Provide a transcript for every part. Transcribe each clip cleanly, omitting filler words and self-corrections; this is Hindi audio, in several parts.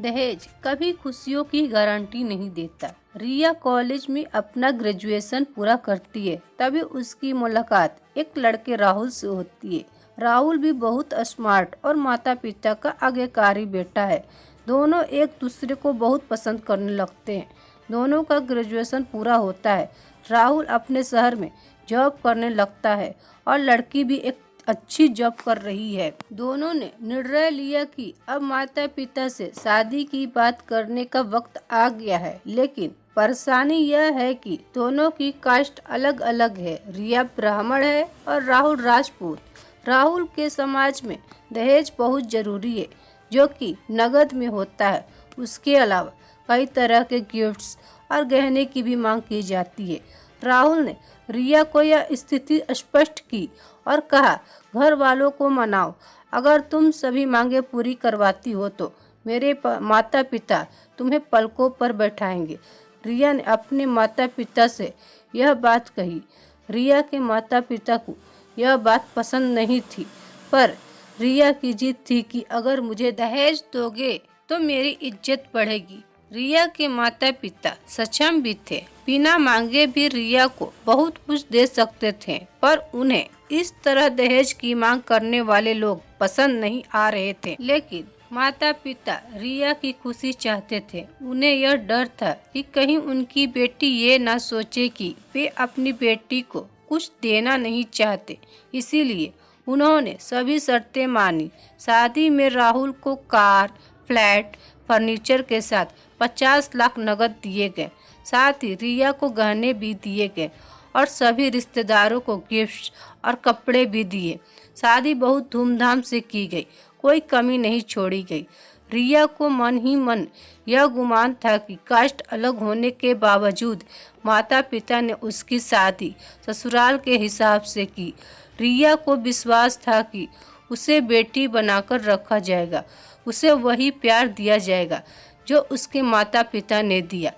दहेज कभी खुशियों की गारंटी नहीं देता। रिया कॉलेज में अपना ग्रेजुएशन पूरा करती है, तभी उसकी मुलाकात एक लड़के राहुल से होती है। राहुल भी बहुत स्मार्ट और माता पिता का आज्ञाकारी बेटा है। दोनों एक दूसरे को बहुत पसंद करने लगते हैं। दोनों का ग्रेजुएशन पूरा होता है। राहुल अपने शहर में जॉब करने लगता है और लड़की भी एक अच्छी जॉब कर रही है। दोनों ने निर्णय लिया कि अब माता पिता से शादी की बात करने का वक्त आ गया है, लेकिन परेशानी यह है कि दोनों की कास्ट अलग अलग है। रिया ब्राह्मण है और राहुल राजपूत। राहुल के समाज में दहेज बहुत जरूरी है, जो कि नगद में होता है। उसके अलावा कई तरह के गिफ्ट्स और गहने की भी मांग की जाती है। राहुल ने रिया को यह स्थिति स्पष्ट की और कहा, घर वालों को मनाओ, अगर तुम सभी मांगे पूरी करवाती हो तो मेरे माता पिता तुम्हें पलकों पर बैठाएंगे। रिया ने अपने माता पिता से यह बात कही। रिया के माता पिता को यह बात पसंद नहीं थी, पर रिया की जिद थी कि अगर मुझे दहेज दोगे तो मेरी इज्जत बढ़ेगी। रिया के माता पिता सक्षम भी थे, बिना मांगे भी रिया को बहुत कुछ दे सकते थे, पर उन्हें इस तरह दहेज की मांग करने वाले लोग पसंद नहीं आ रहे थे। लेकिन माता पिता रिया की खुशी चाहते थे। उन्हें यह डर था कि कहीं उनकी बेटी ये ना सोचे कि वे अपनी बेटी को कुछ देना नहीं चाहते। इसीलिए उन्होंने सभी शर्तें मानी। शादी में राहुल को कार, फ्लैट, फर्नीचर के साथ 50 लाख नकद दिए गए। साथ ही रिया को गहने भी दिए गए और सभी रिश्तेदारों को गिफ्ट्स और कपड़े भी दिए। शादी बहुत धूमधाम से की गई, कोई कमी नहीं छोड़ी गई। रिया को मन ही मन यह गुमान था कि कास्ट अलग होने के बावजूद माता पिता ने उसकी शादी ससुराल के हिसाब से की। रिया को विश्वास था कि उसे बेटी बनाकर रखा जाएगा, उसे वही प्यार दिया जाएगा जो उसके माता पिता ने दिया,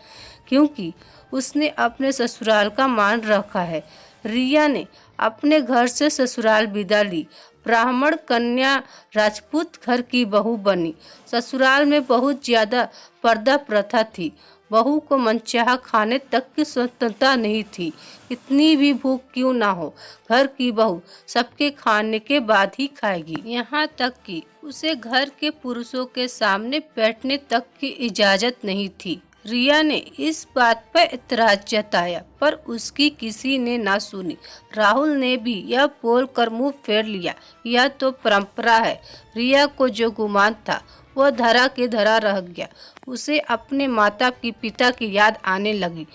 क्योंकि उसने अपने ससुराल का मान रखा है। रिया ने अपने घर से ससुराल विदा ली। ब्राह्मण कन्या राजपूत घर की बहू बनी। ससुराल में बहुत ज्यादा पर्दा प्रथा थी। बहू को मनचाहा खाने तक की स्वतंत्रता नहीं थी। इतनी भी भूख क्यों ना हो, घर की बहू सबके खाने के बाद ही खाएगी। यहाँ तक कि उसे घर के पुरुषों के सामने बैठने तक की इजाजत नहीं थी। रिया ने इस बात पर इतराज जताया, पर उसकी किसी ने ना सुनी। राहुल ने भी यह बोलकर मुंह फेर लिया, यह तो परंपरा है। रिया को जो गुमान था वह धरा के धरा रह गया। उसे अपने माता की पिता की याद आने लगी।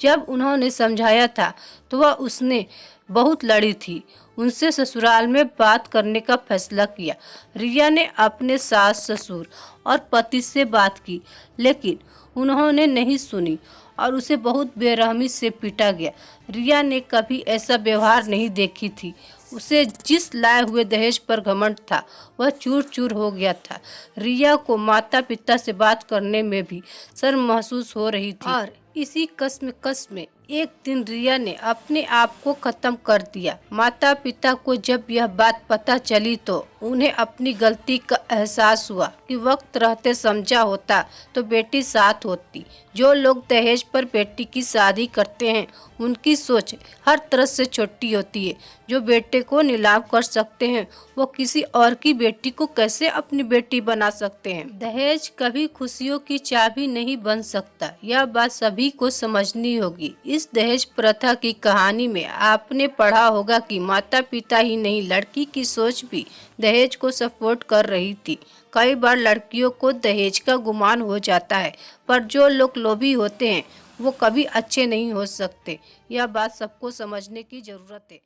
जब उन्होंने समझाया था तो वह उसने बहुत लड़ी थी। उनसे ससुराल में बात करने का फैसला किया। रिया ने अपने सास, ससुर और पति से बात की, लेकिन उन्होंने नहीं सुनी और उसे बहुत बेरहमी से पीटा गया। रिया ने कभी ऐसा व्यवहार नहीं देखी थी। उसे जिस लाए हुए दहेज पर घमंड था वह चूर चूर हो गया था। रिया को माता पिता से बात करने में भी शर्म महसूस हो रही थी और इसी कश्मकश में एक दिन रिया ने अपने आप को खत्म कर दिया। माता पिता को जब यह बात पता चली तो उन्हें अपनी गलती का एहसास हुआ कि वक्त रहते समझा होता तो बेटी साथ होती। जो लोग दहेज पर बेटी की शादी करते हैं उनकी सोच हर तरह से छोटी होती है। जो बेटे को नीलाम कर सकते हैं वो किसी और की बेटी को कैसे अपनी बेटी बना सकते हैं। दहेज कभी खुशियों की चाबी नहीं बन सकता, यह बात सभी को समझनी होगी। इस दहेज प्रथा की कहानी में आपने पढ़ा होगा कि माता पिता ही नहीं, लड़की की सोच भी दहेज को सपोर्ट कर रही थी। कई बार लड़कियों को दहेज का गुमान हो जाता है, पर जो लोग लोभी होते हैं वो कभी अच्छे नहीं हो सकते। यह बात सबको समझने की जरूरत है।